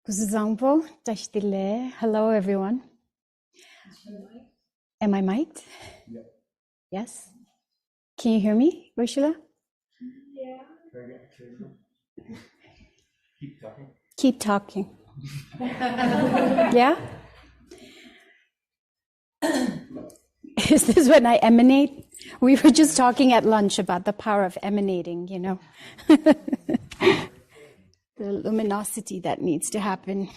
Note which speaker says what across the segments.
Speaker 1: Kuzuzangpo, Tashtile. Hello, everyone. Am I mic'd?
Speaker 2: Yeah.
Speaker 1: Yes. Can you hear me, Rishila?
Speaker 2: Yeah. Keep talking.
Speaker 1: Keep talking. Yeah? Is this when I emanate? We were just talking at lunch about the power of emanating, you know. The luminosity that needs to happen.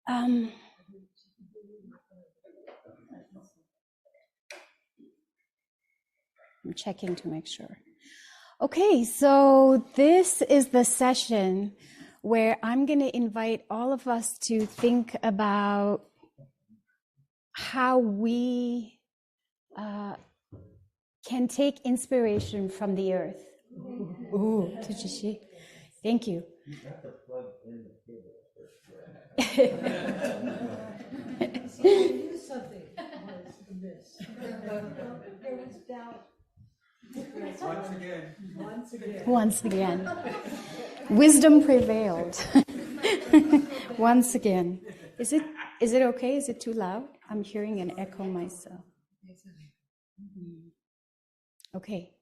Speaker 1: I'm checking to make sure. Okay, so this is the session where I'm going to invite all of us to think about how we can take inspiration from the earth. Ooh, Tuchishi. Thank you.
Speaker 2: You have to plug in the cable first.
Speaker 3: Something was amiss. There was doubt.
Speaker 1: Once again. Wisdom prevailed. Once again. Is it okay? Is it too loud? I'm hearing an echo myself. Okay.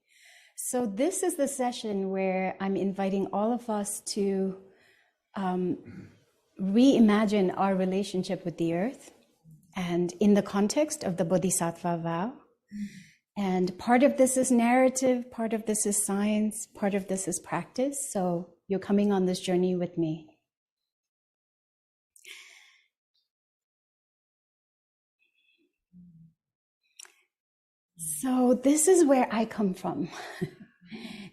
Speaker 1: So this is the session where I'm inviting all of us to reimagine our relationship with the earth, and in the context of the Bodhisattva vow. And part of this is narrative, part of this is science, part of this is practice. So you're coming on this journey with me. So this is where I come from.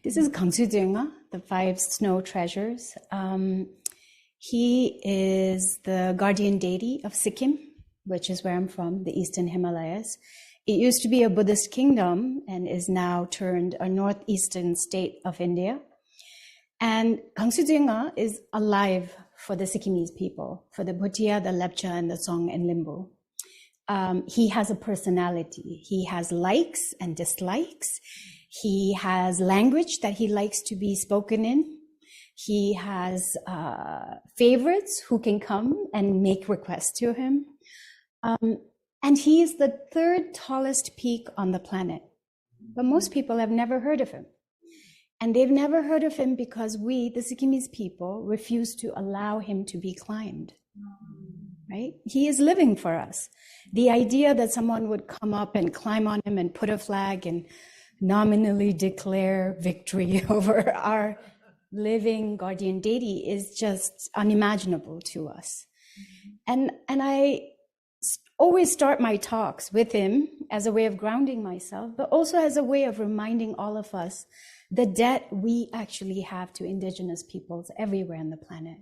Speaker 1: This is Gangsudunga, the 5 snow treasures. He is the guardian deity of Sikkim, which is where I'm from, the Eastern Himalayas. It used to be a Buddhist kingdom and is now turned a northeastern state of India. And Gangsudunga is alive for the Sikkimese people, for the Bhutia, the Lepcha, and the Song and Limbu. He has a personality. He has likes and dislikes. He has language that he likes to be spoken in. He has favorites who can come and make requests to him. And he is the 3rd tallest peak on the planet. But most people have never heard of him. And they've never heard of him because we, the Sikkimese people, refuse to allow him to be climbed. Right? He is living for us. The idea that someone would come up and climb on him and put a flag and nominally declare victory over our living guardian deity is just unimaginable to us. And I always start my talks with him as a way of grounding myself, but also as a way of reminding all of us the debt we actually have to indigenous peoples everywhere on the planet.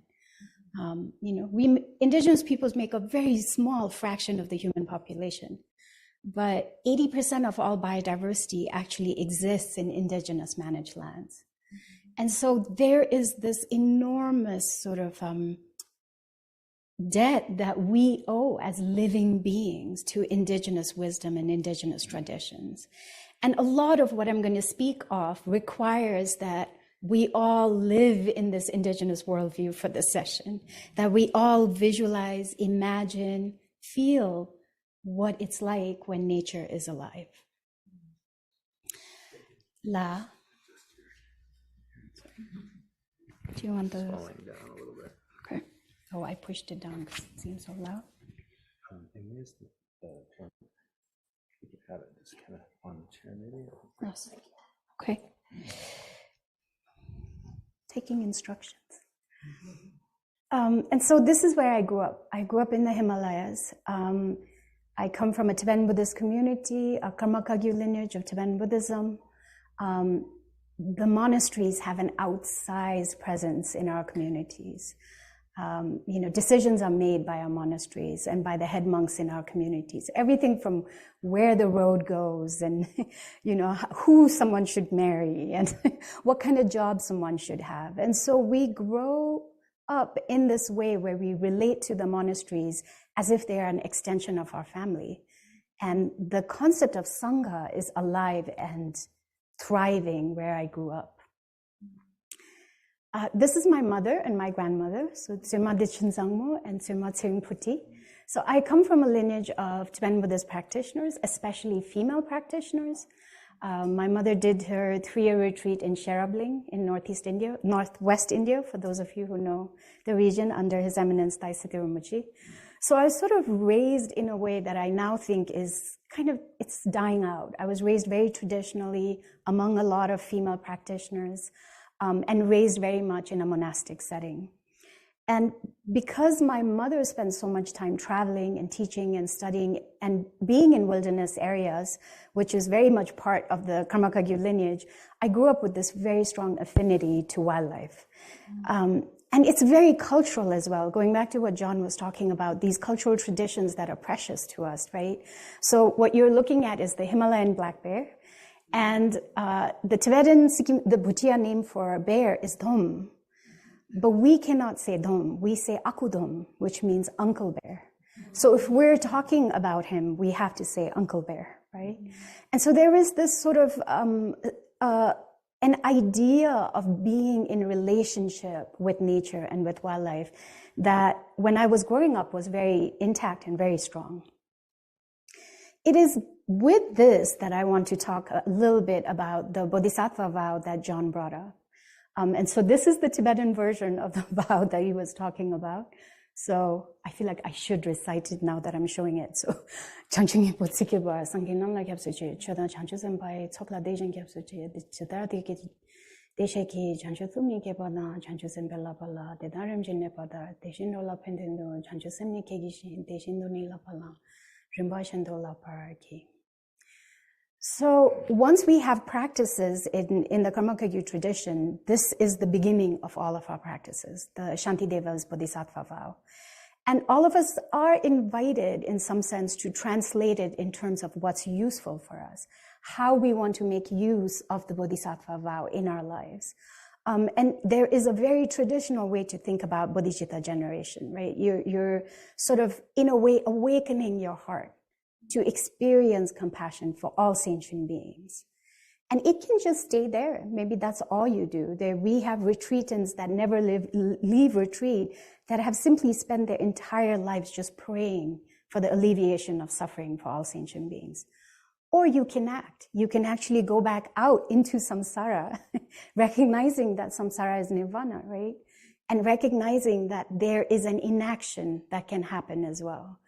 Speaker 1: We indigenous peoples make a very small fraction of the human population, but 80% of all biodiversity actually exists in indigenous managed lands. And so there is this enormous sort of debt that we owe as living beings to indigenous wisdom and indigenous traditions. And a lot of what I'm going to speak of requires that we all live in this indigenous worldview for this session, that we all visualize, imagine, feel what it's like when nature is alive. La. Do you want those?
Speaker 2: Falling down a little bit.
Speaker 1: Okay. Oh, I pushed it down because it seems so loud.
Speaker 2: And where's the term? We could have it just kind of on the chair, maybe.
Speaker 1: Yes. Okay. Taking instructions. And so this is where I grew up. I grew up in the Himalayas. I come from a Tibetan Buddhist community, a Karma Kagyu lineage of Tibetan Buddhism. The monasteries have an outsized presence in our communities. Decisions are made by our monasteries and by the head monks in our communities. Everything from where the road goes and, who someone should marry and what kind of job someone should have. And so we grow up in this way where we relate to the monasteries as if they are an extension of our family. And the concept of Sangha is alive and thriving where I grew up. This is my mother and my grandmother, so Tsema Dichen Zangmo and Tsema Tsering Puti. So I come from a lineage of Tibetan Buddhist practitioners, especially female practitioners. My mother did her 3-year retreat in Sherabling in northwest India, for those of you who know the region, under His Eminence Dai Sitirumuchi. So I was sort of raised in a way that I now think is it's dying out. I was raised very traditionally among a lot of female practitioners, and raised very much in a monastic setting. And because my mother spent so much time traveling and teaching and studying and being in wilderness areas, which is very much part of the Karma Kagyu lineage, I grew up with this very strong affinity to wildlife. And it's very cultural as well, going back to what John was talking about, these cultural traditions that are precious to us, right? So what you're looking at is the Himalayan black bear. And the Tibetan Sikkim, the Bhutia name for bear is Dom. But we cannot say Dom, we say Akudom, which means uncle bear. So if we're talking about him, we have to say uncle bear, right? And so there is this sort of an idea of being in relationship with nature and with wildlife that when I was growing up was very intact and very strong. It is with this that I want to talk a little bit about the Bodhisattva vow that John brought up. And so this is the Tibetan version of the vow that he was talking about. So I feel like I should recite it now that I'm showing it. So, Changchungi Potsikeba, Sanginam like Yapsuchi, Chodan Chanchus and by Tokla Dejan Yapsuchi, the Chedati Deshaki, Chanchusumi Kebana, Chanchus and Bella Pala, the Darim Genepada, Deshindola Pendendo, Chanchusemi Kegishi, Deshindoni La Pala, Rimbashandola Paraki. So once we have practices in the Karma Kagyu tradition, this is the beginning of all of our practices, the Shantideva's Bodhisattva vow. And all of us are invited in some sense to translate it in terms of what's useful for us, how we want to make use of the Bodhisattva vow in our lives. And there is a very traditional way to think about bodhicitta generation, right? You're sort of, in a way, awakening your heart to experience compassion for all sentient beings. And it can just stay there. Maybe that's all you do. We have retreatants that never leave retreat, that have simply spent their entire lives just praying for the alleviation of suffering for all sentient beings. Or you can act. You can actually go back out into samsara, recognizing that samsara is nirvana, right? And recognizing that there is an inaction that can happen as well.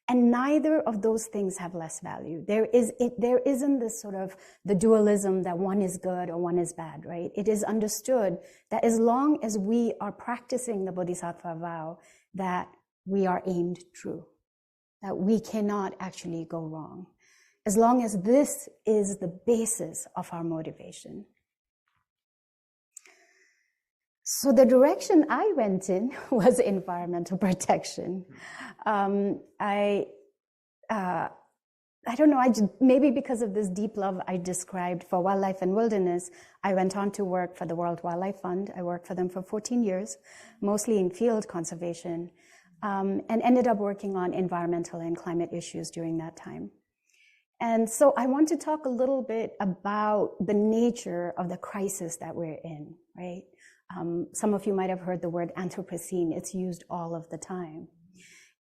Speaker 1: And neither of those things have less value. There isn't this sort of the dualism that one is good or one is bad, right? It is understood that as long as we are practicing the Bodhisattva vow, that we are aimed true, that we cannot actually go wrong, as long as this is the basis of our motivation. So the direction I went in was environmental protection. I don't know, maybe because of this deep love I described for wildlife and wilderness, I went on to work for the World Wildlife Fund. I worked for them for 14 years, mostly in field conservation, and ended up working on environmental and climate issues during that time. And so I want to talk a little bit about the nature of the crisis that we're in, right? Some of you might have heard the word Anthropocene. It's used all of the time.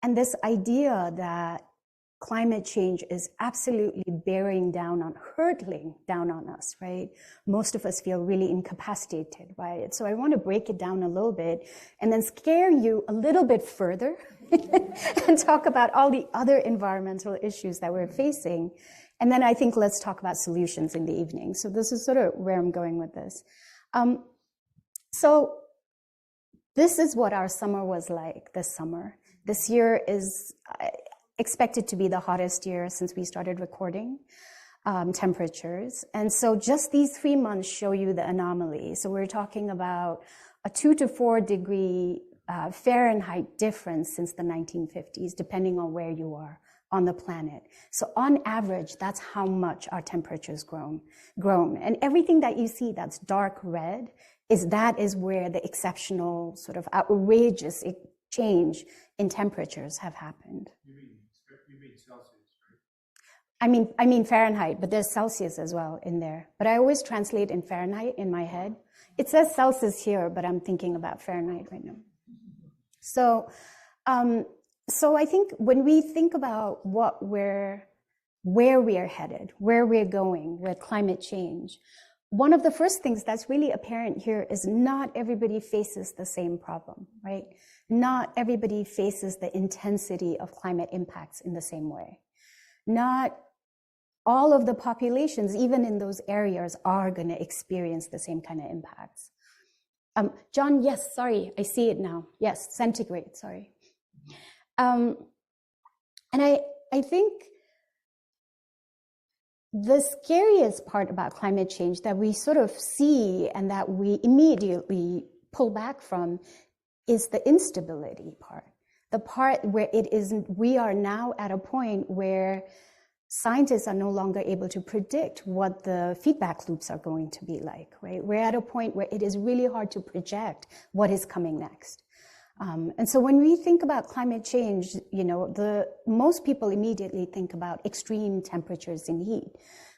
Speaker 1: And this idea that climate change is absolutely bearing down on, hurtling down on us, right? Most of us feel really incapacitated by it. So I want to break it down a little bit and then scare you a little bit further and talk about all the other environmental issues that we're facing. And then I think let's talk about solutions in the evening. So this is sort of where I'm going with this. So this is what our summer was like this summer. This year is expected to be the hottest year since we started recording temperatures. And so just these 3 months show you the anomaly. So we're talking about a 2 to 4 degree Fahrenheit difference since the 1950s, depending on where you are on the planet. So on average, that's how much our temperature's grown. And everything that you see that's dark red that is where the exceptional sort of outrageous change in temperatures have happened.
Speaker 4: You mean Celsius, right?
Speaker 1: I mean Fahrenheit, but there's Celsius as well in there. But I always translate in Fahrenheit in my head. It says Celsius here, but I'm thinking about Fahrenheit right now. So I think when we think about where we are headed, where we're going with climate change, one of the first things that's really apparent here is not everybody faces the same problem, right? Not everybody faces the intensity of climate impacts in the same way. Not all of the populations, even in those areas, are going to experience the same kind of impacts. John, yes, sorry, I see it now. Yes, centigrade, sorry. And I think the scariest part about climate change that we sort of see and that we immediately pull back from is the instability part. The part where we are now at a point where scientists are no longer able to predict what the feedback loops are going to be like, right? We're at a point where it is really hard to project what is coming next. And so when we think about climate change, most people immediately think about extreme temperatures and heat.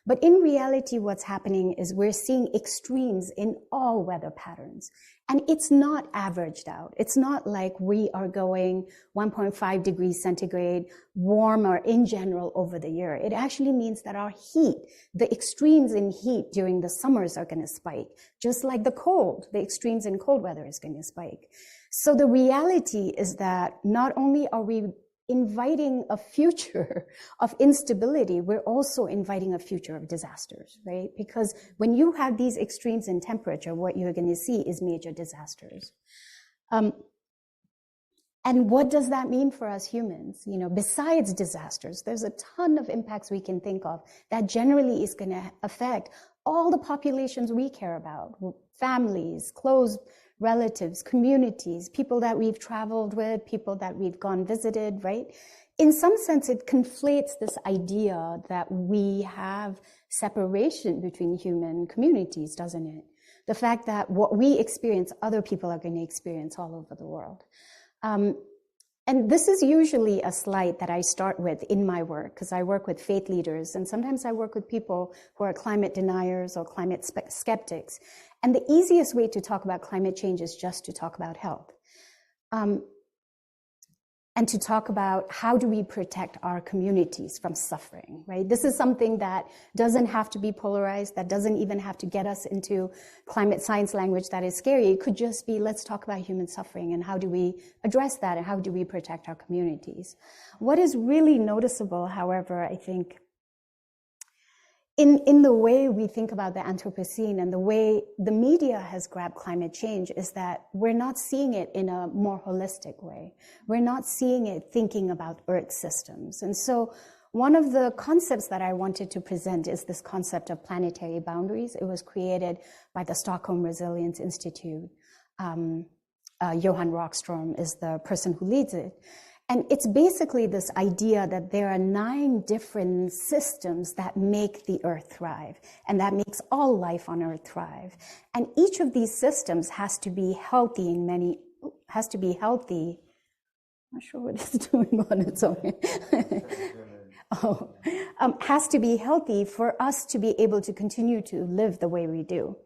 Speaker 1: But in reality, what's happening is we're seeing extremes in all weather patterns. And it's not averaged out. It's not like we are going 1.5 degrees centigrade warmer in general over the year. It actually means that our heat, the extremes in heat during the summers are going to spike, just like the extremes in cold weather is going to spike. So the reality is that not only are we inviting a future of instability, we're also inviting a future of disasters, right? Because when you have these extremes in temperature, what you're going to see is major disasters. And what does that mean for us humans? Besides disasters, there's a ton of impacts we can think of that generally is going to affect all the populations we care about, families, close relatives, communities, people that we've traveled with, people that we've gone visited, right? In some sense, it conflates this idea that we have separation between human communities, doesn't it? The fact that what we experience, other people are going to experience all over the world. And this is usually a slide that I start with in my work, because I work with faith leaders, and sometimes I work with people who are climate deniers or climate skeptics. And the easiest way to talk about climate change is just to talk about health. And to talk about how do we protect our communities from suffering, right? This is something that doesn't have to be polarized, that doesn't even have to get us into climate science language that is scary. It could just be, let's talk about human suffering and how do we address that and how do we protect our communities. What is really noticeable, however, I think, in the way we think about the Anthropocene and the way the media has grabbed climate change is that we're not seeing it in a more holistic way. We're not seeing it thinking about Earth systems. And so one of the concepts that I wanted to present is this concept of planetary boundaries. It was created by the Stockholm Resilience Institute. Johan Rockstrom is the person who leads it. And it's basically this idea that there are 9 different systems that make the Earth thrive, and that makes all life on Earth thrive. And each of these systems has to be healthy I'm not sure what it's doing on its own. Has to be healthy for us to be able to continue to live the way we do.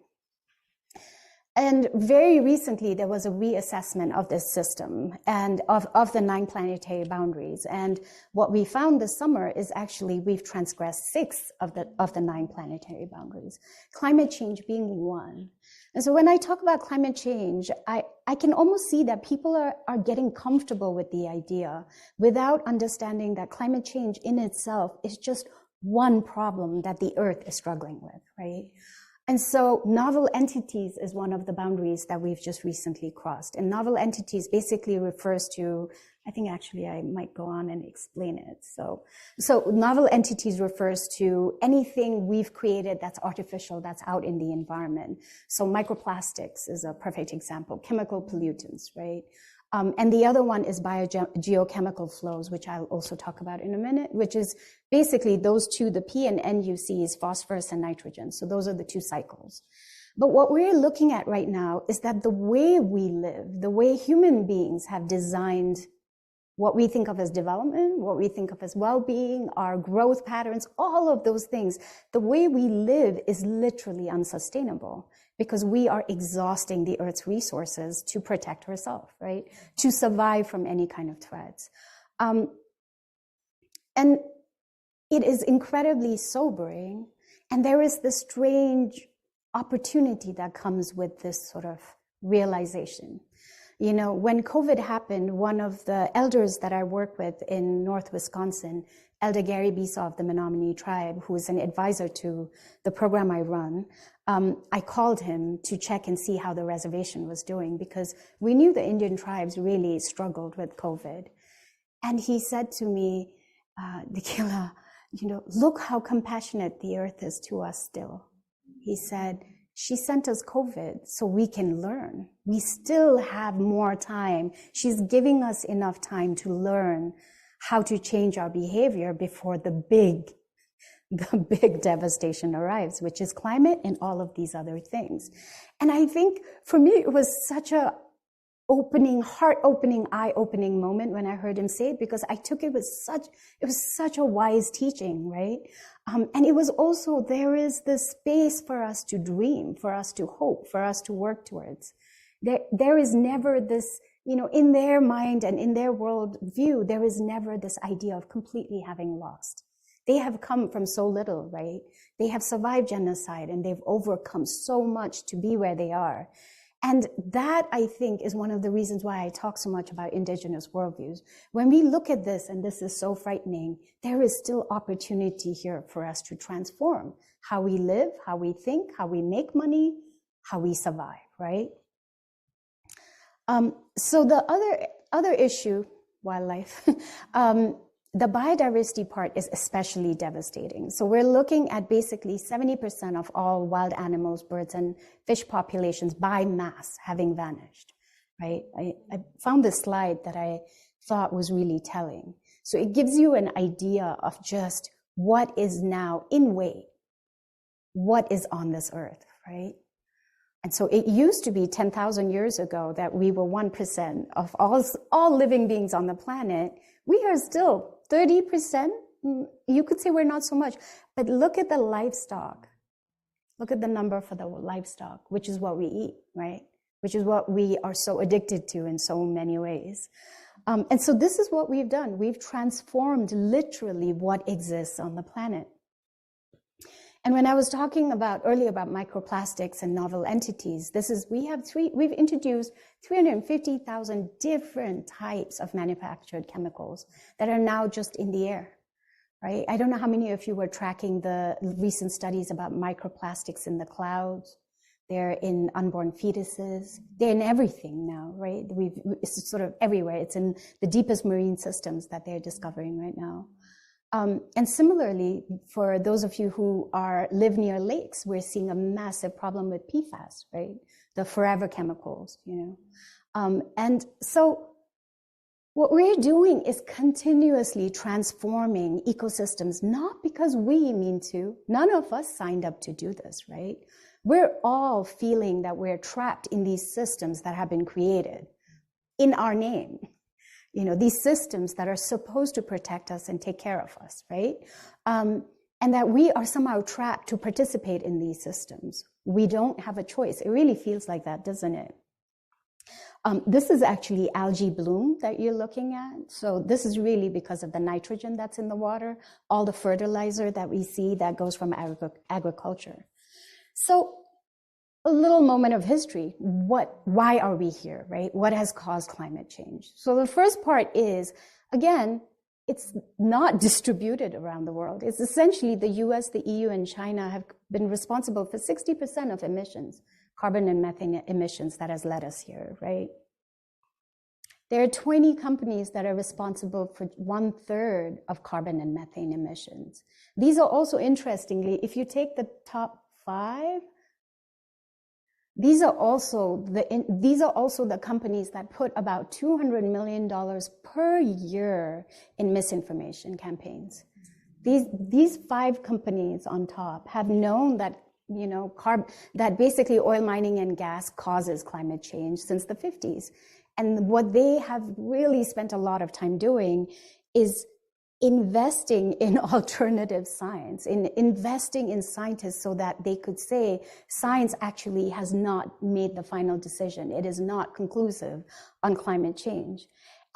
Speaker 1: And very recently, there was a reassessment of this system and of the 9 planetary boundaries. And what we found this summer is actually we've transgressed 6 of the 9 planetary boundaries, climate change being one. And so when I talk about climate change, I can almost see that people are getting comfortable with the idea without understanding that climate change in itself is just one problem that the Earth is struggling with, right? And so novel entities is one of the boundaries that we've just recently crossed. And novel entities basically refers to, I think actually I might go on and explain it. So novel entities refers to anything we've created that's artificial, that's out in the environment. So microplastics is a perfect example, chemical pollutants, right? And the other one is biogeochemical flows, which I'll also talk about in a minute, which is basically those two, the P and N you see is phosphorus and nitrogen. So those are the 2 cycles. But what we're looking at right now is that the way we live, the way human beings have designed what we think of as development, what we think of as well-being, our growth patterns, all of those things, the way we live is literally unsustainable. because we are exhausting the Earth's resources to protect herself, right? To survive from any kind of threats. And it is incredibly sobering. And there is this strange opportunity that comes with this sort of realization. You know, when COVID happened, one of the elders that I work with in North Wisconsin, Elder Gary Bisa of the Menominee tribe, who is an advisor to the program I run, I called him to check and see how the reservation was doing, because we knew the Indian tribes really struggled with COVID. And he said to me, Dekila, you know, look how compassionate the earth is to us still. He said, she sent us COVID so we can learn. We still have more time. She's giving us enough time to learn how to change our behavior before the big devastation arrives, which is climate and all of these other things. And I think for me, it was such a heart-opening, eye-opening moment when I heard him say it, because I took it with such a wise teaching, right? And it was also, there is this space for us to dream, for us to hope, for us to work towards. There is never this, you know, in their mind and in their world view, there is never this idea of completely having lost. They have come from so little, right? They have survived genocide and they've overcome so much to be where they are. And that, I think, is one of the reasons why I talk so much about indigenous worldviews. When we look at this, and this is so frightening, there is still opportunity here for us to transform how we live, how we think, how we make money, how we survive, right? So the other issue, wildlife, the biodiversity part is especially devastating. So we're looking at basically 70% of all wild animals, birds, and fish populations by mass having vanished, right? I found this slide that I thought was really telling. So it gives you an idea of just what is now in weight, what is on this earth, right? And so it used to be 10,000 years ago that we were 1% of all living beings on the planet. We are still 30%. You could say we're not so much, but look at the livestock. Look at the number for the livestock, which is what we eat, right? Which is what we are so addicted to in so many ways. And so this is what we've done. We've transformed literally what exists on the planet. And when I was talking earlier about microplastics and novel entities, we've introduced 350,000 different types of manufactured chemicals that are now just in the air, right? I don't know how many of you were tracking the recent studies about microplastics in the clouds. They're in unborn fetuses. They're in everything now, right? It's sort of everywhere. It's in the deepest marine systems that they're discovering right now. And similarly, for those of you who live near lakes, we're seeing a massive problem with PFAS, right? The forever chemicals, you know. And so what we're doing is continuously transforming ecosystems, not because we mean to. None of us signed up to do this, right? We're all feeling that we're trapped in these systems that have been created in our name. You know, these systems that are supposed to protect us and take care of us, right? And that we are somehow trapped to participate in these systems. We don't have a choice. It really feels like that, doesn't it? This is actually algae bloom that you're looking at. So this is really because of the nitrogen that's in the water, all the fertilizer that we see that goes from agriculture. So a little moment of history. Why are we here, right? What has caused climate change? So the first part is, again, it's not distributed around the world. It's essentially the US, the EU, and China have been responsible for 60% of emissions, carbon and methane emissions that has led us here, right? There are 20 companies that are responsible for 1/3 of carbon and methane emissions. These are also, interestingly, if you take the top 5, these are also the companies that put about $200 million per year in misinformation campaigns. These 5 companies on top have known that, you know, that basically oil mining and gas causes climate change since the 50s. And what they have really spent a lot of time doing is investing in alternative science, in investing in scientists so that they could say science actually has not made the final decision. It is not conclusive on climate change.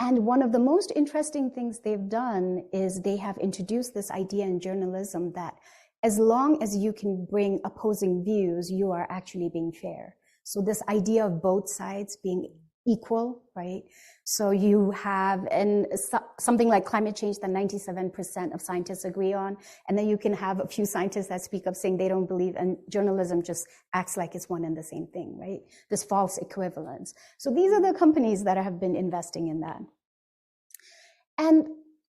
Speaker 1: And one of the most interesting things they've done is they have introduced this idea in journalism that as long as you can bring opposing views, you are actually being fair. So this idea of both sides being equal, right? So you have something like climate change that 97% of scientists agree on, and then you can have a few scientists that speak up saying they don't believe, and journalism just acts like it's one and the same thing, right? This false equivalence. So these are the companies that have been investing in that. And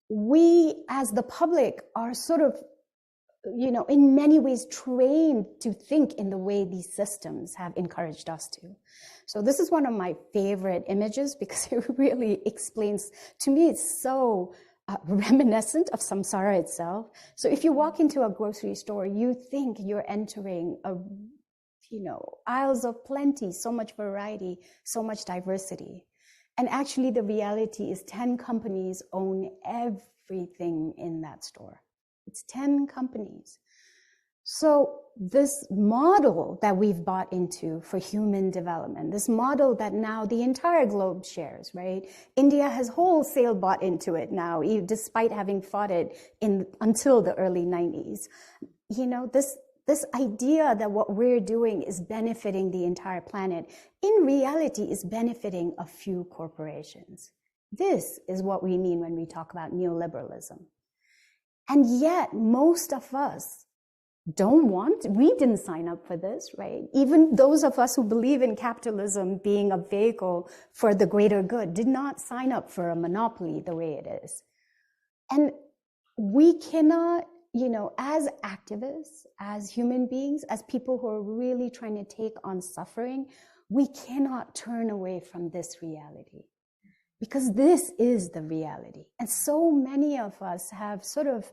Speaker 1: we, as the public, are sort of, you know, in many ways trained to think in the way these systems have encouraged us to. So this is one of my favorite images because it really explains, to me, it's so reminiscent of samsara itself. So if you walk into a grocery store, you think you're entering a, you know, aisles of plenty, so much variety, so much diversity. And actually the reality is 10 companies own everything in that store. It's 10 companies. So this model that we've bought into for human development, this model that now the entire globe shares, right? India has wholesale bought into it now, despite having fought it until the early 90s. You know, this idea that what we're doing is benefiting the entire planet, in reality is benefiting a few corporations. This is what we mean when we talk about neoliberalism. And yet, most of us we didn't sign up for this, right? Even those of us who believe in capitalism being a vehicle for the greater good did not sign up for a monopoly the way it is. And we cannot, you know, as activists, as human beings, as people who are really trying to take on suffering, we cannot turn away from this reality. Because this is the reality. And so many of us have sort of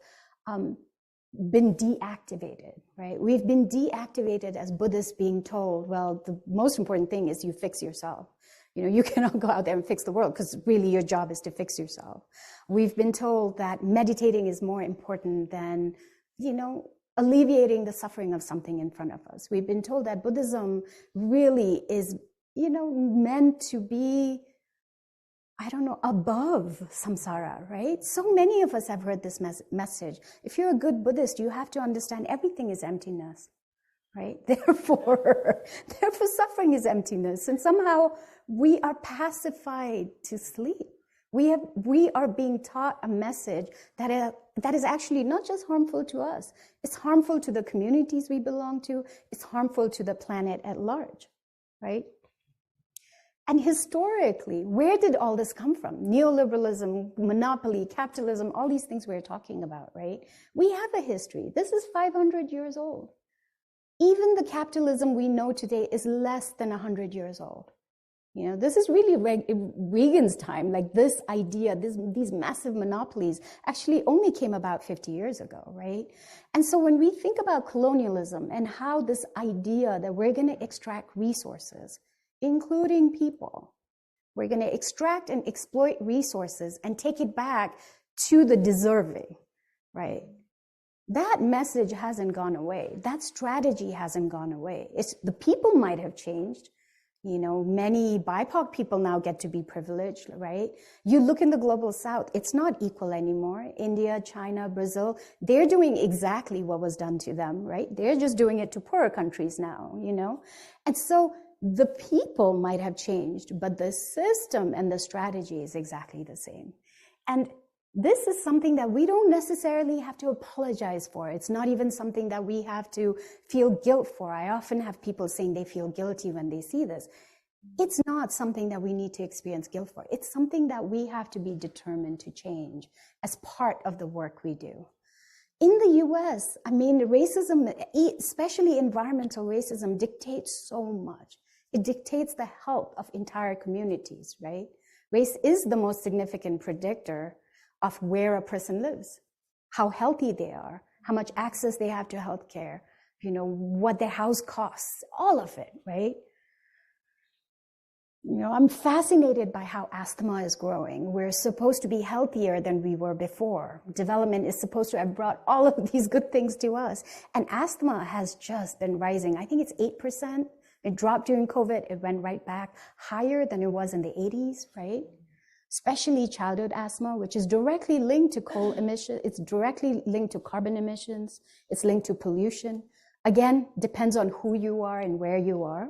Speaker 1: been deactivated, right? We've been deactivated as Buddhists being told, well, the most important thing is you fix yourself. You know, you cannot go out there and fix the world because really your job is to fix yourself. We've been told that meditating is more important than, you know, alleviating the suffering of something in front of us. We've been told that Buddhism really is, you know, meant to be, I don't know, above samsara, right? So many of us have heard this message. If you're a good Buddhist, you have to understand everything is emptiness, right? Therefore, suffering is emptiness. And somehow we are pacified to sleep. We are being taught a message that is actually not just harmful to us. It's harmful to the communities we belong to. It's harmful to the planet at large, right? And historically, where did all this come from? Neoliberalism, monopoly, capitalism, all these things we're talking about, right? We have a history. This is 500 years old. Even the capitalism we know today is less than 100 years old. You know, this is really Reagan's time. Like this idea, these massive monopolies actually only came about 50 years ago, right? And so when we think about colonialism and how this idea that we're going to extract resources, including people, we're going to extract and exploit resources and take it back to the deserving, right? That message hasn't gone away. That strategy hasn't gone away. The people might have changed. You know, many BIPOC people now get to be privileged, right? You look in the global south, it's not equal anymore. India, China, Brazil, they're doing exactly what was done to them, right? They're just doing it to poorer countries now, you know? And so the people might have changed, but the system and the strategy is exactly the same. And this is something that we don't necessarily have to apologize for. It's not even something that we have to feel guilt for. I often have people saying they feel guilty when they see this. It's not something that we need to experience guilt for. It's something that we have to be determined to change as part of the work we do. In the US, I mean, racism, especially environmental racism, dictates so much. It dictates the health of entire communities, right? Race is the most significant predictor of where a person lives, how healthy they are, how much access they have to healthcare, you know, what their house costs, all of it, right? I'm fascinated by how asthma is growing. We're supposed to be healthier than we were before. Development is supposed to have brought all of these good things to us. And asthma has just been rising. I think it's 8%. It dropped during COVID. It went right back higher than it was in the 80s, right? Especially childhood asthma, which is directly linked to coal emission. It's directly linked to carbon emissions. It's linked to pollution. Again, depends on who you are and where you are.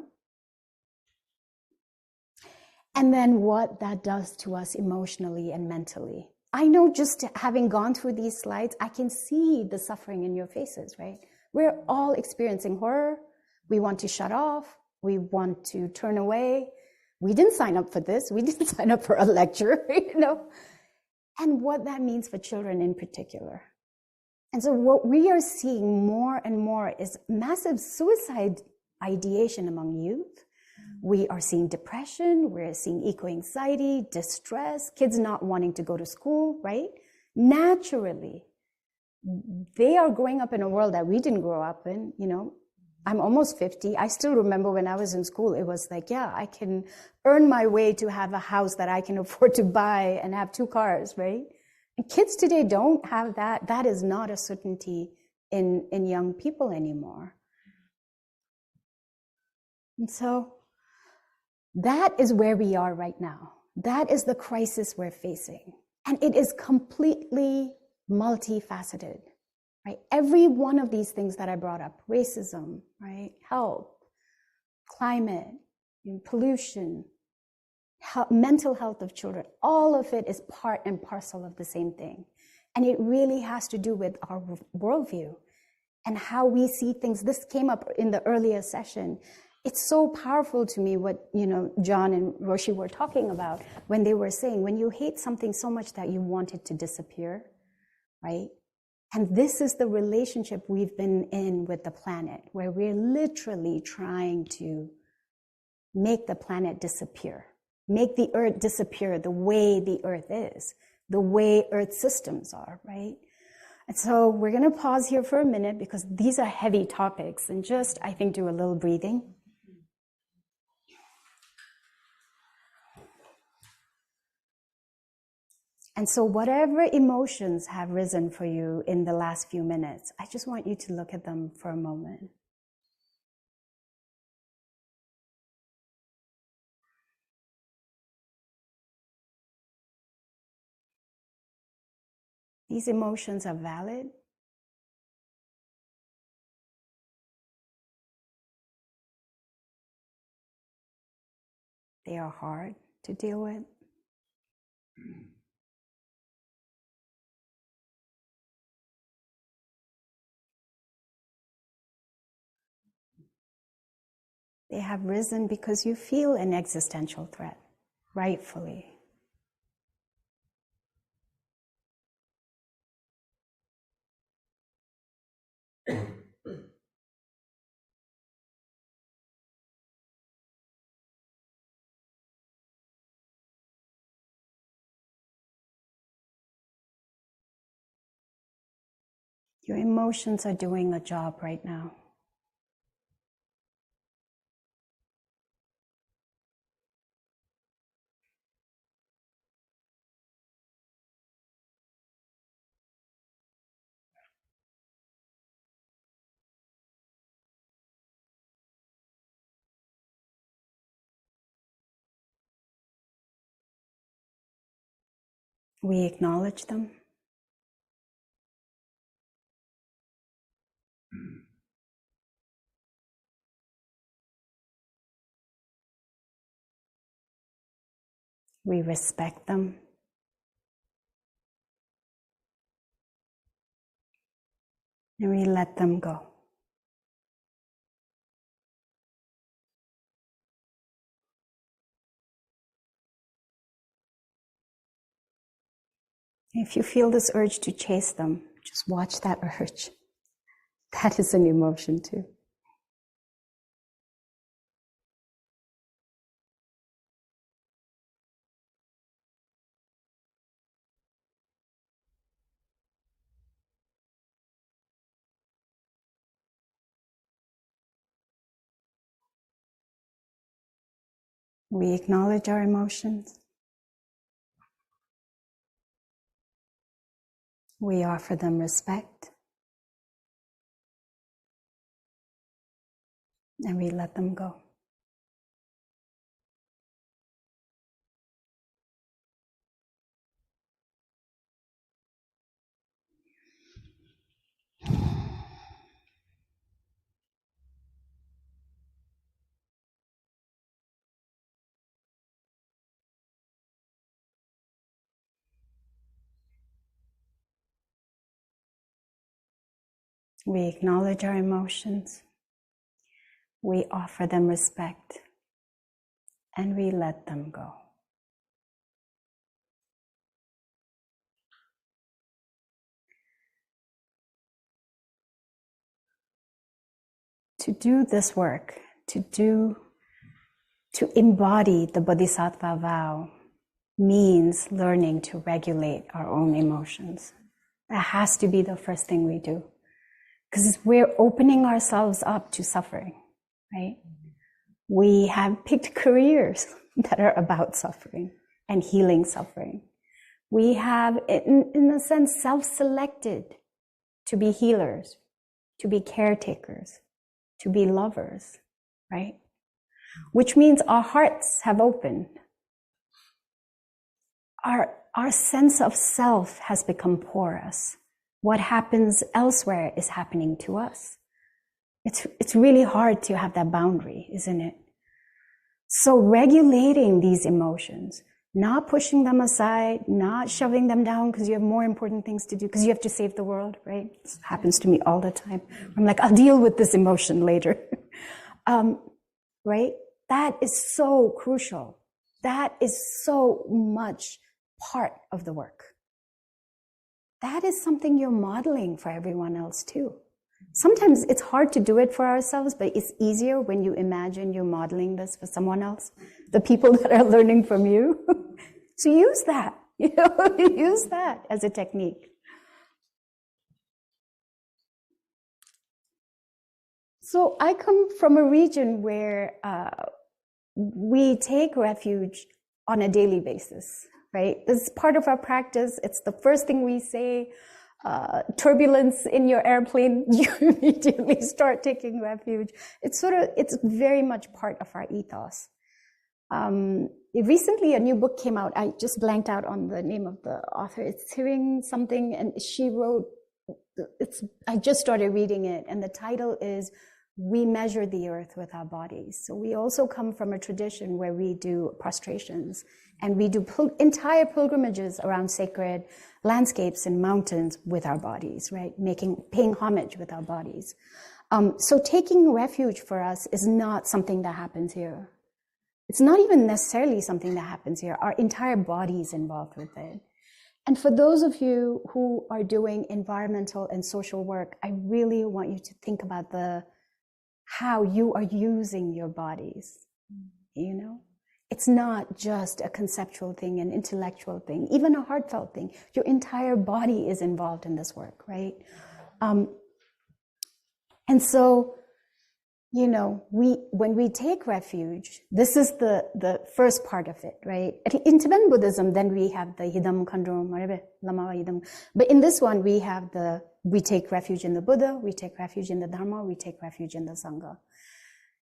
Speaker 1: And then what that does to us emotionally and mentally. I know just having gone through these slides, I can see the suffering in your faces, right? We're all experiencing horror. We want to shut off. We want to turn away. We didn't sign up for this. We didn't sign up for a lecture, And what that means for children in particular. And so what we are seeing more and more is massive suicide ideation among youth. We are seeing depression, we're seeing eco-anxiety, distress, kids not wanting to go to school, right? Naturally, they are growing up in a world that we didn't grow up in, I'm almost 50. I still remember when I was in school, it was like, yeah, I can earn my way to have a house that I can afford to buy and have 2 cars, right? And kids today don't have that. That is not a certainty in young people anymore. And so that is where we are right now. That is the crisis we're facing. And it is completely multifaceted, right? Every one of these things that I brought up, racism, right? Health, climate, pollution, mental health of children, all of it is part and parcel of the same thing. And it really has to do with our worldview and how we see things. This came up in the earlier session. It's so powerful to me what, John and Roshi were talking about when they were saying, when you hate something so much that you want it to disappear, right? And this is the relationship we've been in with the planet, where we're literally trying to make the planet disappear, make the earth disappear the way the earth is, the way earth systems are, right? And so we're going to pause here for a minute because these are heavy topics, and just, I think, do a little breathing. And so whatever emotions have risen for you in the last few minutes, I just want you to look at them for a moment. These emotions are valid. They are hard to deal with. They have risen because you feel an existential threat, rightfully. Your emotions are doing a job right now. We acknowledge them. We respect them. And we let them go. If you feel this urge to chase them, just watch that urge. That is an emotion too. We acknowledge our emotions. We offer them respect. And we let them go. We acknowledge our emotions. We offer them respect. And we let them go. To do this work, to embody the Bodhisattva vow means learning to regulate our own emotions. That has to be the first thing we do. Because we're opening ourselves up to suffering, right? We have picked careers that are about suffering and healing suffering. We have, in a sense, self-selected to be healers, to be caretakers, to be lovers, right? Which means our hearts have opened. Our sense of self has become porous. What happens elsewhere is happening to us. It's really hard to have that boundary, isn't it? So regulating these emotions, not pushing them aside, not shoving them down because you have more important things to do, because you have to save the world, right? This happens to me all the time. I'm like, I'll deal with this emotion later, right? That is so crucial. That is so much part of the work. That is something you're modeling for everyone else too. Sometimes it's hard to do it for ourselves, but it's easier when you imagine you're modeling this for someone else, the people that are learning from you. So use that, use that as a technique. So I come from a region where we take refuge on a daily basis, right? This is part of our practice. It's the first thing we say. Turbulence in your airplane, you immediately start taking refuge. It's very much part of our ethos. Recently, a new book came out. I just blanked out on the name of the author. It's Hearing something, and she wrote, I just started reading it, and the title is We Measure the Earth with Our Bodies. So we also come from a tradition where we do prostrations, and we do entire pilgrimages around sacred landscapes and mountains with our bodies, right? Paying homage with our bodies. So taking refuge for us is not something that happens here. It's not even necessarily something that happens here. Our entire body is involved with it. And for those of you who are doing environmental and social work, I really want you to think about how you are using your bodies, It's not just a conceptual thing, an intellectual thing, even a heartfelt thing. Your entire body is involved in this work, right? And so, when we take refuge, this is the first part of it, right? In Tibetan Buddhism, then we have the hidam khandrom, lama hidam. But in this one, we take refuge in the Buddha, we take refuge in the Dharma, we take refuge in the Sangha.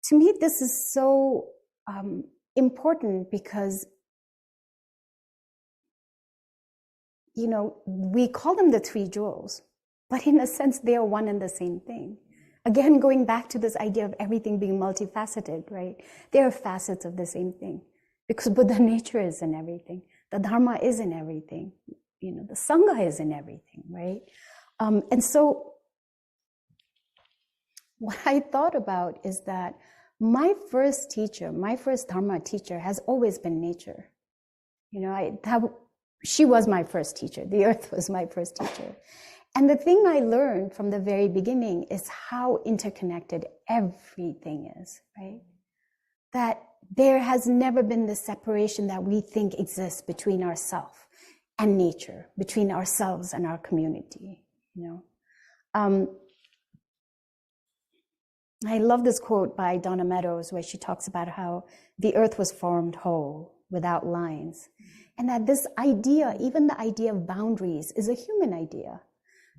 Speaker 1: To me, this is so important because, we call them the three jewels, but in a sense, they are one and the same thing. Again, going back to this idea of everything being multifaceted, right? They are facets of the same thing because Buddha nature is in everything. The Dharma is in everything. The Sangha is in everything, right? And so what I thought about is that my first Dharma teacher has always been nature. She was my first teacher. The earth was my first teacher. And the thing I learned from the very beginning is how interconnected everything is, right? That there has never been the separation that we think exists between ourselves and nature, between ourselves and our community, I love this quote by Donna Meadows where she talks about how the earth was formed whole without lines. And that this idea, even the idea of boundaries, is a human idea.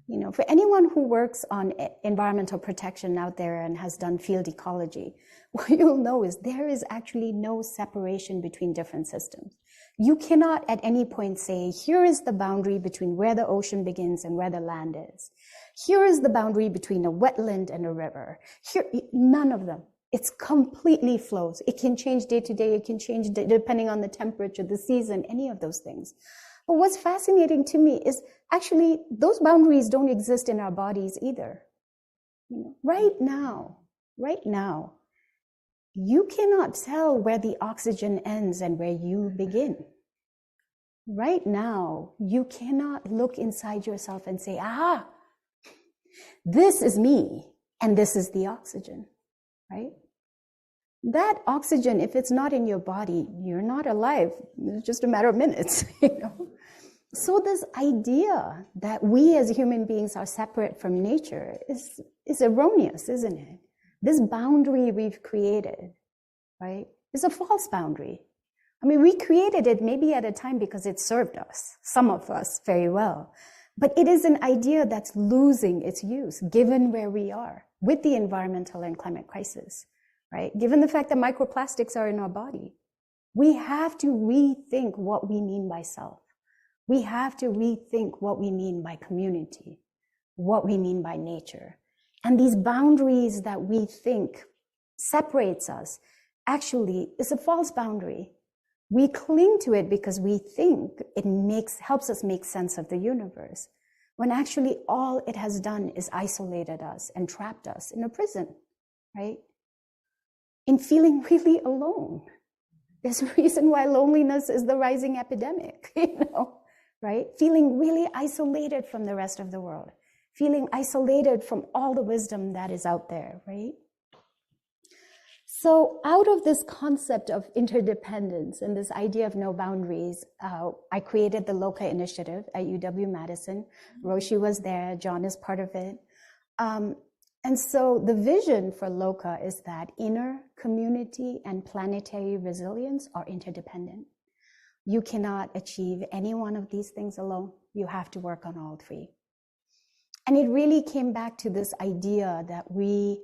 Speaker 1: You know, for anyone who works on environmental protection out there and has done field ecology, what you'll know is there is actually no separation between different systems. You cannot at any point say, here is the boundary between where the ocean begins and where the land is. Here is the boundary between a wetland and a river. Here, none of them. It's completely flows. It can change day to day. It can change depending on the temperature, the season, any of those things. But what's fascinating to me is actually those boundaries don't exist in our bodies either. You know, right now, you cannot tell where the oxygen ends and where you begin. Right now, you cannot look inside yourself and say, aha, this is me and this is the oxygen, right? That oxygen, if it's not in your body, you're not alive. It's just a matter of minutes, you know? So this idea that we as human beings are separate from nature is erroneous, isn't it? This boundary we've created, right, is a false boundary. I mean, we created it maybe at a time because it served us, some of us, very well. But it is an idea that's losing its use, given where we are with the environmental and climate crisis, right? Given the fact that microplastics are in our body, we have to rethink what we mean by self. We have to rethink what we mean by community, what we mean by nature. And these boundaries that we think separates us actually is a false boundary. We cling to it because we think it helps us make sense of the universe, when actually all it has done is isolated us and trapped us in a prison, right? In feeling really alone. There's a reason why loneliness is the rising epidemic, you know, right? Feeling really isolated from the rest of the world, feeling isolated from all the wisdom that is out there, right? So out of this concept of interdependence and this idea of no boundaries, I created the LOCA initiative at UW-Madison. Roshi was there, John is part of it. And so the vision for LOCA is that inner, community, and planetary resilience are interdependent. You cannot achieve any one of these things alone. You have to work on all three. And it really came back to this idea that we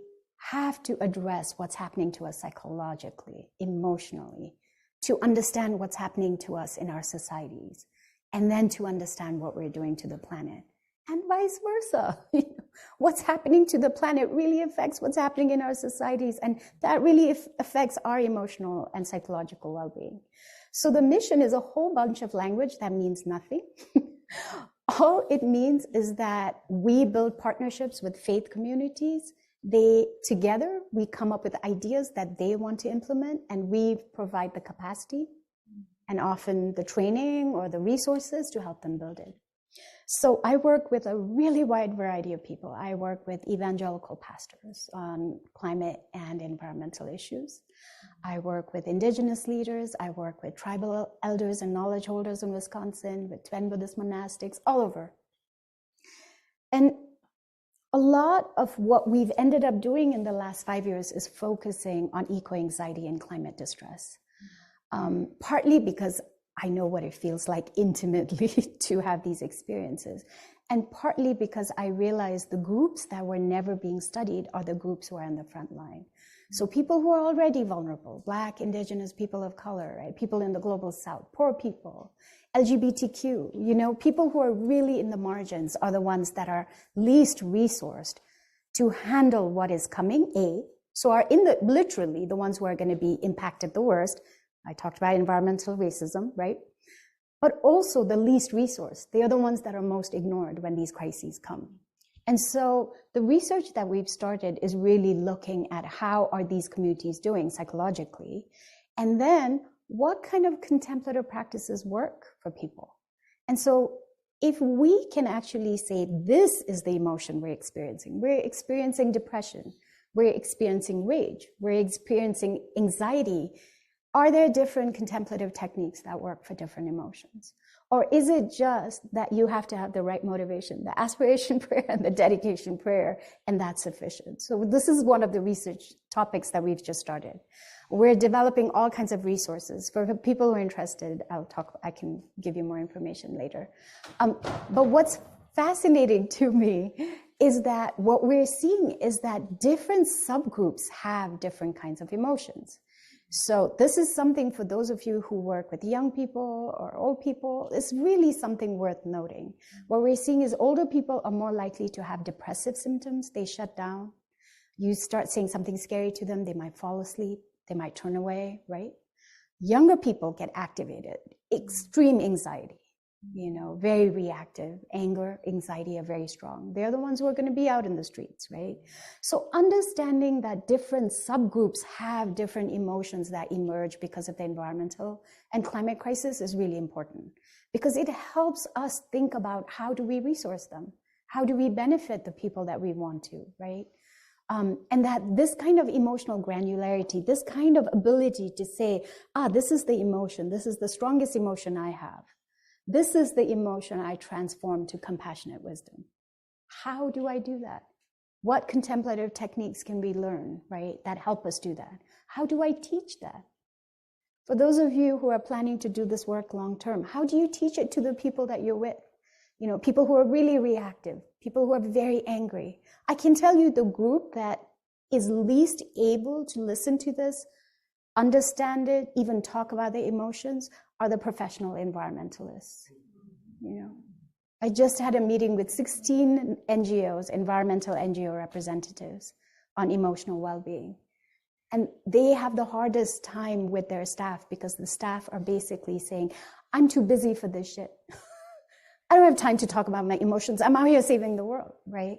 Speaker 1: have to address what's happening to us psychologically, emotionally, to understand what's happening to us in our societies, and then to understand what we're doing to the planet, and vice versa. What's happening to the planet really affects what's happening in our societies, and that really affects our emotional and psychological well-being. So the mission is a whole bunch of language that means nothing. All it means is that we build partnerships with faith communities. Together, we come up with ideas that they want to implement, and we provide the capacity and often the training or the resources to help them build it. So I work with a really wide variety of people. I work with evangelical pastors on climate and environmental issues. I work with indigenous leaders. I work with tribal elders and knowledge holders in Wisconsin, with Tibetan Buddhist monastics, all over. And a lot of what we've ended up doing in the last 5 years is focusing on eco-anxiety and climate distress. Partly because I know what it feels like intimately to have these experiences, and partly because I realized the groups that were never being studied are the groups who are on the front line. So people who are already vulnerable, Black, Indigenous, people of color, right? People in the global South, poor people, LGBTQ, you know, people who are really in the margins are the ones that are least resourced to handle what is coming, so are literally the ones who are going to be impacted the worst. I talked about environmental racism, right? But also the least resourced. They are the ones that are most ignored when these crises come. And so the research that we've started is really looking at how are these communities doing psychologically, and then what kind of contemplative practices work for people. And so if we can actually say, this is the emotion we're experiencing depression, we're experiencing rage, we're experiencing anxiety, Are there different contemplative techniques that work for different emotions? Or is it just that you have to have the right motivation, the aspiration prayer and the dedication prayer, and that's sufficient? So this is one of the research topics that we've just started. We're developing all kinds of resources. For people who are interested, I can give you more information later. But what's fascinating to me is that what we're seeing is that different subgroups have different kinds of emotions. So this is something for those of you who work with young people or old people. It's really something worth noting. What we're seeing is older people are more likely to have depressive symptoms. They shut down. You start saying something scary to them, they might fall asleep. They might turn away, right? Younger people get activated, extreme anxiety, very reactive. Anger, anxiety are very strong. They're the ones who are going to be out in the streets, right? So understanding that different subgroups have different emotions that emerge because of the environmental and climate crisis is really important, because it helps us think about how do we resource them? How do we benefit the people that we want to, right? And that this kind of emotional granularity, this kind of ability to say, this is the emotion, this is the strongest emotion I have. This is the emotion I transform to compassionate wisdom. How do I do that? What contemplative techniques can we learn, right, that help us do that? How do I teach that? For those of you who are planning to do this work long term, how do you teach it to the people that you're with? People who are really reactive, people who are very angry. I can tell you the group that is least able to listen to this, understand it, even talk about the emotions are the professional environmentalists. I just had a meeting with 16 NGOs, environmental NGO representatives, on emotional well-being. And they have the hardest time with their staff because the staff are basically saying, I'm too busy for this shit. I don't have time to talk about my emotions. I'm out here saving the world, right?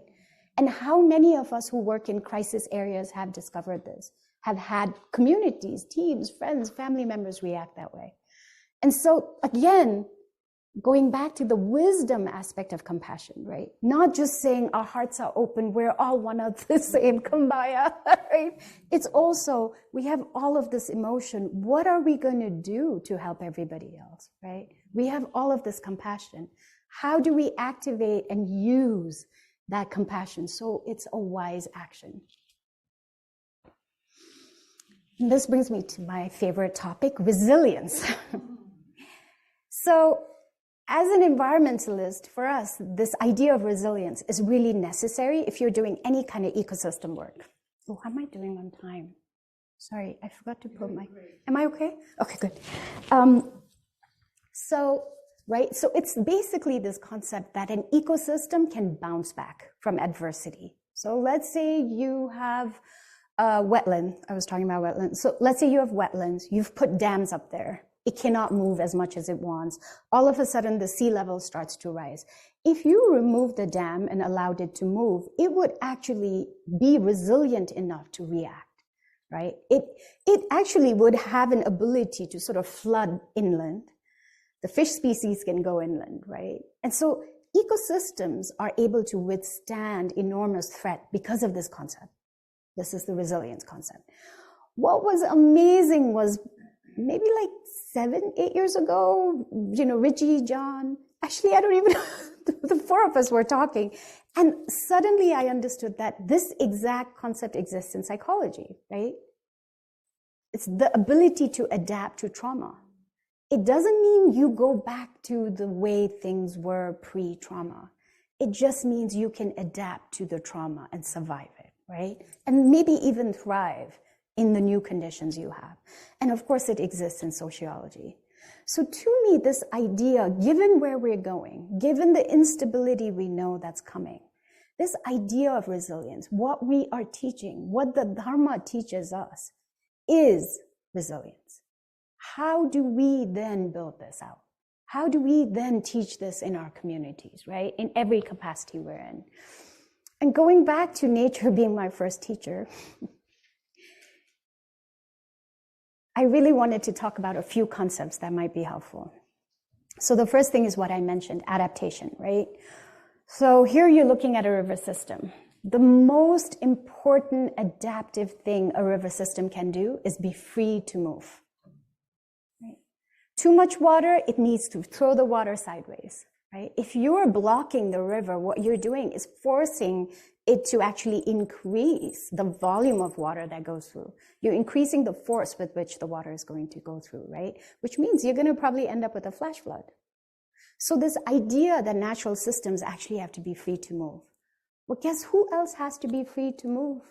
Speaker 1: And how many of us who work in crisis areas have discovered this, have had communities, teams, friends, family members react that way? And so again, going back to the wisdom aspect of compassion, right? Not just saying our hearts are open, we're all one of the same, kumbaya, right? It's also, we have all of this emotion. What are we going to do to help everybody else, right? We have all of this compassion. How do we activate and use that compassion so it's a wise action? And this brings me to my favorite topic, resilience. So, as an environmentalist, for us, this idea of resilience is really necessary if you're doing any kind of ecosystem work. Oh, how am I doing on time? Sorry, I forgot to put am I okay? Okay, good. So it's basically this concept that an ecosystem can bounce back from adversity. So let's say you have a wetland. I was talking about wetlands. So let's say you have wetlands. You've put dams up there. It cannot move as much as it wants. All of a sudden, the sea level starts to rise. If you remove the dam and allowed it to move, it would actually be resilient enough to react, right? It actually would have an ability to sort of flood inland. The fish species can go inland, right? And so ecosystems are able to withstand enormous threat because of this concept. This is the resilience concept. What was amazing was maybe like 7-8 years ago, Richie, John, actually, I don't even know, the four of us were talking. And suddenly I understood that this exact concept exists in psychology, right? It's the ability to adapt to trauma. It doesn't mean you go back to the way things were pre-trauma. It just means you can adapt to the trauma and survive it, right? And maybe even thrive in the new conditions you have. And of course, it exists in sociology. So to me, this idea, given where we're going, given the instability we know that's coming, this idea of resilience, what we are teaching, what the Dharma teaches us, is resilience. How do we then build this out? How do we then teach this in our communities, right? In every capacity we're in. And going back to nature being my first teacher, I really wanted to talk about a few concepts that might be helpful. So the first thing is what I mentioned, adaptation, right? So here you're looking at a river system. The most important adaptive thing a river system can do is be free to move. Too much water, it needs to throw the water sideways, right? If you're blocking the river, what you're doing is forcing it to actually increase the volume of water that goes through. You're increasing the force with which the water is going to go through, right? Which means you're going to probably end up with a flash flood. So this idea that natural systems actually have to be free to move. Well, guess who else has to be free to move,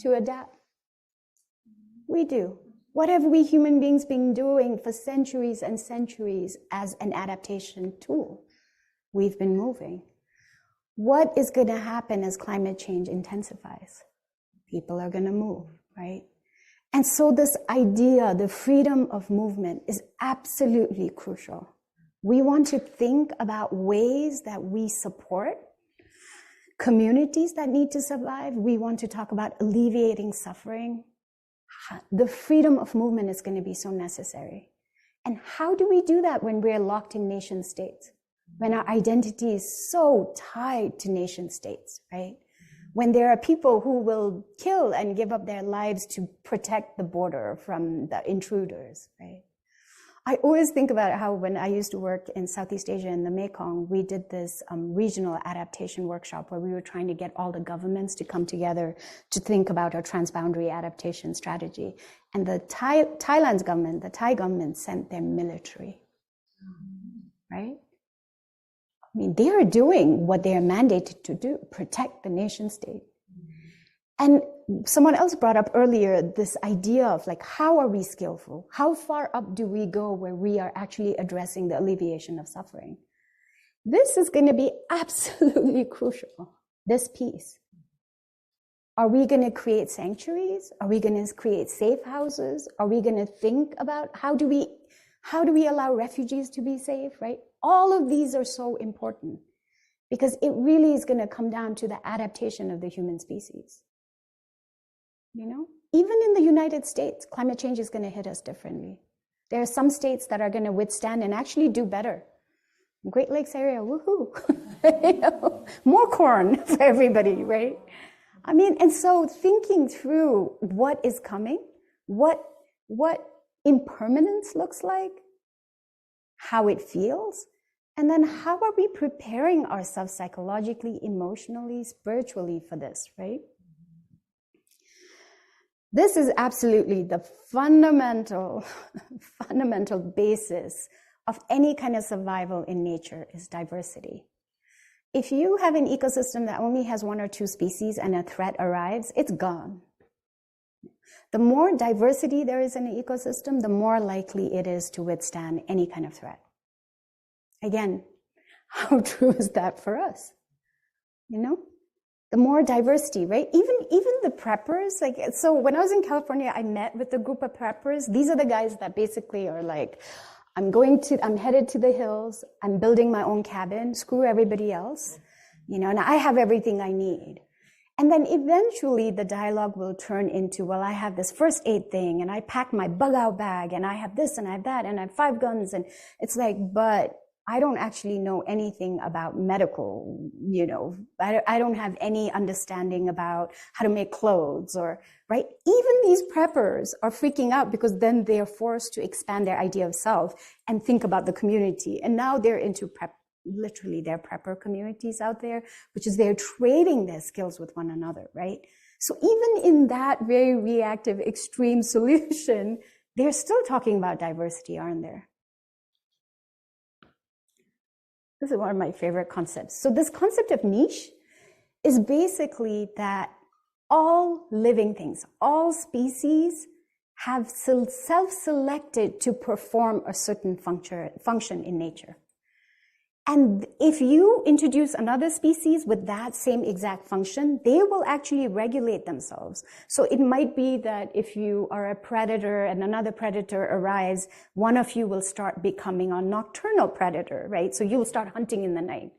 Speaker 1: to adapt? We do. What have we human beings been doing for centuries and centuries as an adaptation tool? We've been moving. What is going to happen as climate change intensifies? People are going to move, right? And so this idea, the freedom of movement, is absolutely crucial. We want to think about ways that we support communities that need to survive. We want to talk about alleviating suffering. The freedom of movement is going to be so necessary. And how do we do that when we're locked in nation states? When our identity is so tied to nation states, right? When there are people who will kill and give up their lives to protect the border from the intruders, right? I always think about how when I used to work in Southeast Asia in the Mekong, we did this regional adaptation workshop where we were trying to get all the governments to come together to think about a transboundary adaptation strategy. And the Thailand's government, the Thai government, sent their military, right? I mean, they are doing what they are mandated to do, protect the nation state. And someone else brought up earlier this idea of like, how are we skillful? How far up do we go where we are actually addressing the alleviation of suffering? This is going to be absolutely crucial, this piece. Are we going to create sanctuaries? Are we going to create safe houses? Are we going to think about how do we allow refugees to be safe, right? All of these are so important because it really is going to come down to the adaptation of the human species. You know, even in the United States, climate change is going to hit us differently. There are some states that are going to withstand and actually do better. Great Lakes area, woohoo! You know, more corn for everybody, right? I mean, and so thinking through what is coming, what impermanence looks like, how it feels, and then how are we preparing ourselves psychologically, emotionally, spiritually for this, right? This is absolutely the fundamental basis of any kind of survival in nature is diversity. If you have an ecosystem that only has one or two species and a threat arrives, it's gone. The more diversity there is in an ecosystem, the more likely it is to withstand any kind of threat. Again, how true is that for us? You know? The more diversity, right? Even the preppers, like, so when I was in California, I met with a group of preppers. These are the guys that basically are like, I'm headed to the hills. I'm building my own cabin. Screw everybody else, you know, and I have everything I need. And then eventually the dialogue will turn into, well, I have this first aid thing and I pack my bug out bag and I have this and I have that and I have 5 guns. And it's like, but I don't actually know anything about medical, you know, I don't have any understanding about how to make clothes or, right? Even these preppers are freaking out because then they're forced to expand their idea of self and think about the community. And now they're into literally their prepper communities out there, which is they're trading their skills with one another, right? So even in that very reactive, extreme solution, they're still talking about diversity, aren't there? This is one of my favorite concepts. So this concept of niche is basically that all living things, all species have self-selected to perform a certain function in nature. And if you introduce another species with that same exact function, they will actually regulate themselves. So it might be that if you are a predator and another predator arrives, one of you will start becoming a nocturnal predator, right? So you'll start hunting in the night.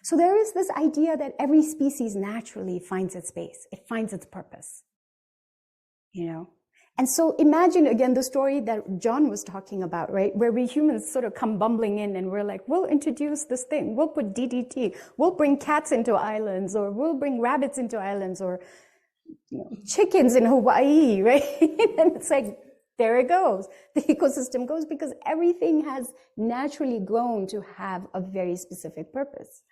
Speaker 1: So there is this idea that every species naturally finds its space. It finds its purpose, you know? And so imagine again the story that John was talking about, right? Where we humans sort of come bumbling in and we're like, we'll introduce this thing. We'll put DDT. We'll bring cats into islands, or we'll bring rabbits into islands, or, you know, chickens in Hawaii, right? And it's like, there it goes. The ecosystem goes because everything has naturally grown to have a very specific purpose.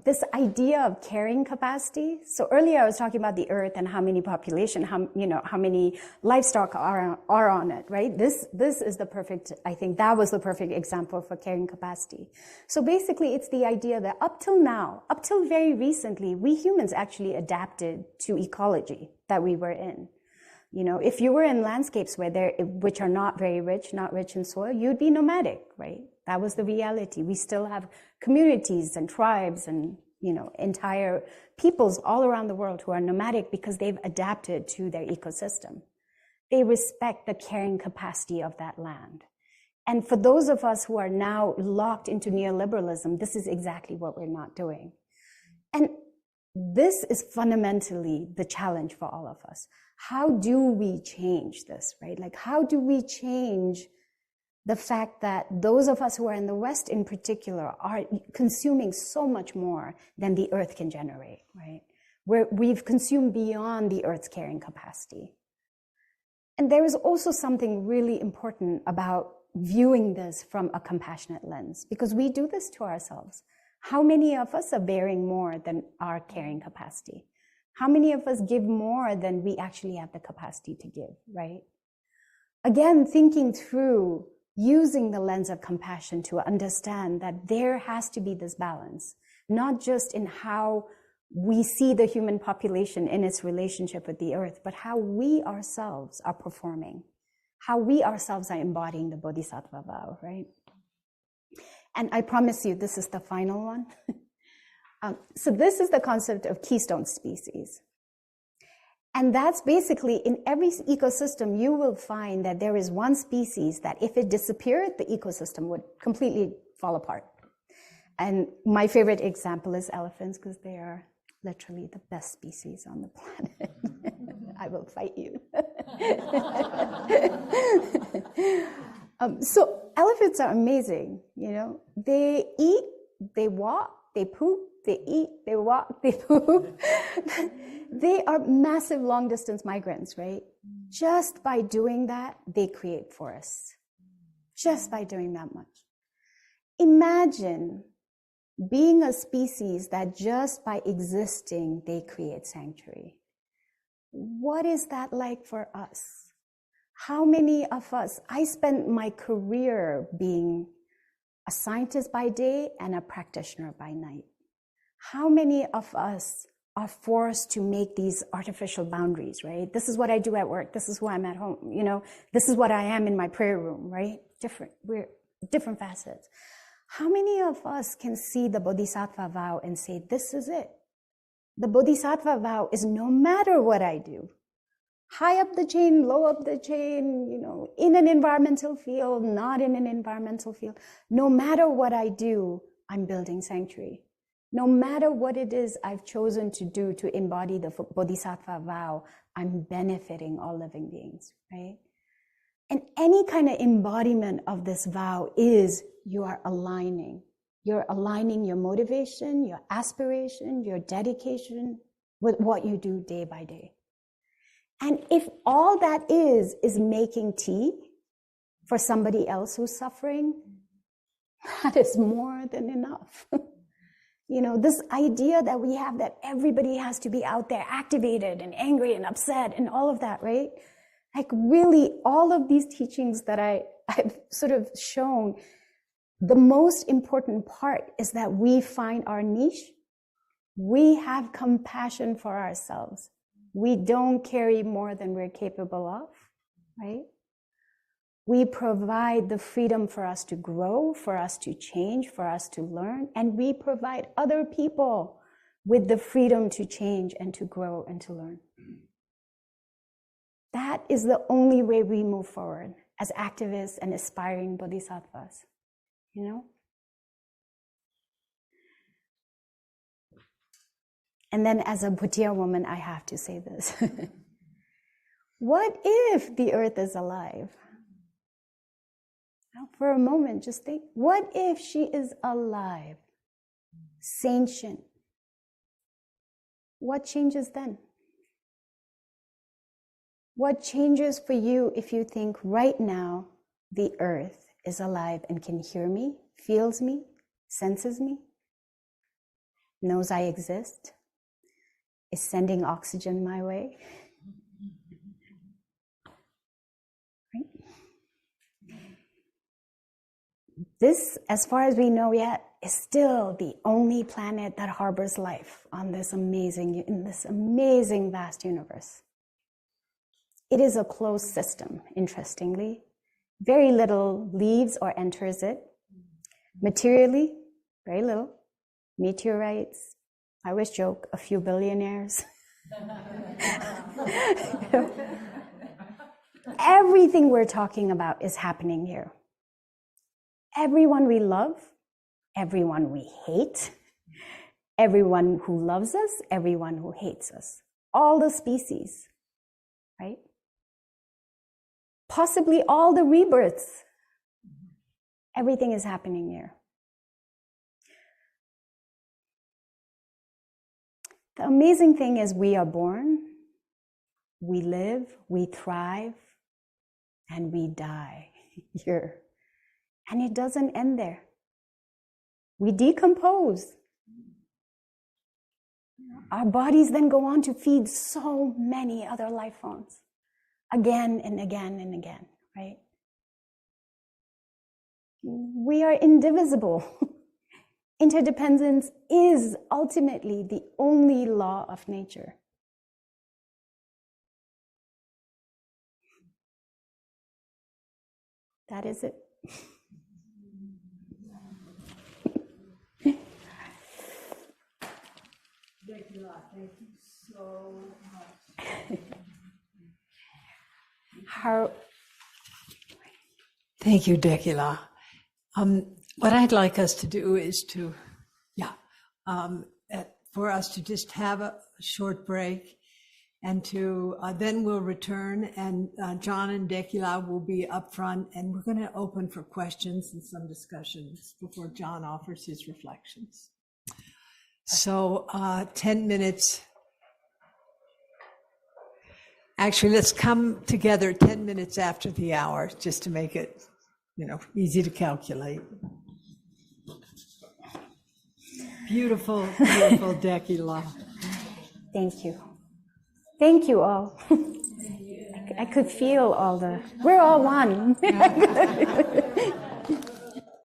Speaker 1: This idea of carrying capacity. So earlier I was talking about the earth and how many population, how many livestock are on it, right? This is the perfect, I think that was the perfect example for carrying capacity. So basically it's the idea that up till now, up till very recently, we humans actually adapted to ecology that we were in. You know, if you were in landscapes which are not very rich, not rich in soil, you'd be nomadic, right? That was the reality. We still have communities and tribes and, entire peoples all around the world who are nomadic because they've adapted to their ecosystem. They respect the carrying capacity of that land. And for those of us who are now locked into neoliberalism, this is exactly what we're not doing. And this is fundamentally the challenge for all of us. How do we change this, right? Like, how do we change the fact that those of us who are in the West in particular are consuming so much more than the earth can generate, right? We've consumed beyond the earth's carrying capacity. And there is also something really important about viewing this from a compassionate lens, because we do this to ourselves. How many of us are bearing more than our carrying capacity? How many of us give more than we actually have the capacity to give, right? Again, thinking through using the lens of compassion to understand that there has to be this balance, not just in how we see the human population in its relationship with the earth, but how we ourselves are performing, how we ourselves are embodying the Bodhisattva vow, right? And I promise you, this is the final one. So this is the concept of keystone species. And that's basically, in every ecosystem, you will find that there is one species that if it disappeared, the ecosystem would completely fall apart. And my favorite example is elephants, because they are literally the best species on the planet. I will fight you. So elephants are amazing, They eat, they walk, they poop, they eat, they walk, they poop. They are massive long-distance migrants, right? Just by doing that, they create forests. Just by doing that much. Imagine being a species that just by existing, they create sanctuary. What is that like for us? How many of us, I spent my career being a scientist by day and a practitioner by night. How many of us are forced to make these artificial boundaries, right? This is what I do at work. This is who I'm at home. This is what I am in my prayer room, right? We're different facets. How many of us can see the Bodhisattva vow and say, this is it? The Bodhisattva vow is no matter what I do, high up the chain, low up the chain, in an environmental field, not in an environmental field. No matter what I do, I'm building sanctuary. No matter what it is I've chosen to do to embody the Bodhisattva vow, I'm benefiting all living beings, right? And any kind of embodiment of this vow is you are aligning. You're aligning your motivation, your aspiration, your dedication with what you do day by day. And if all that is making tea for somebody else who's suffering, that is more than enough. This idea that we have that everybody has to be out there activated and angry and upset and all of that, right? Like really all of these teachings that I've sort of shown, the most important part is that we find our niche. We have compassion for ourselves. We don't carry more than we're capable of, right? We provide the freedom for us to grow, for us to change, for us to learn, and we provide other people with the freedom to change and to grow and to learn. That is the only way we move forward as activists and aspiring bodhisattvas, And then as a Bhutia woman, I have to say this. What if the earth is alive? Now, for a moment, just think, what if she is alive, sentient, what changes then? What changes for you if you think right now the earth is alive and can hear me, feels me, senses me, knows I exist, is sending oxygen my way? Right? This, as far as we know yet, is still the only planet that harbors life on this in this amazing vast universe. It is a closed system, interestingly. Very little leaves or enters it. Materially, very little. Meteorites, I always joke, a few billionaires. Everything we're talking about is happening here. Everyone we love, everyone we hate, everyone who loves us, everyone who hates us. All the species, right? Possibly all the rebirths. Everything is happening here. The amazing thing is we are born, we live, we thrive, and we die here. And it doesn't end there. We decompose. Our bodies then go on to feed so many other life forms. Again and again and again, right? We are indivisible. Interdependence is ultimately the only law of nature. That is it.
Speaker 3: Dekila, thank you so much.
Speaker 5: Thank you, Dekila. What I'd like us to do is for us to just have a short break, and to then we'll return, and John and Dekila will be up front, and we're going to open for questions and some discussions before John offers his reflections. So 10 minutes. Actually, let's come together 10 minutes after the hour, just to make it, easy to calculate. Beautiful, beautiful Dekila.
Speaker 1: Thank you. Thank you all. I could feel we're all one.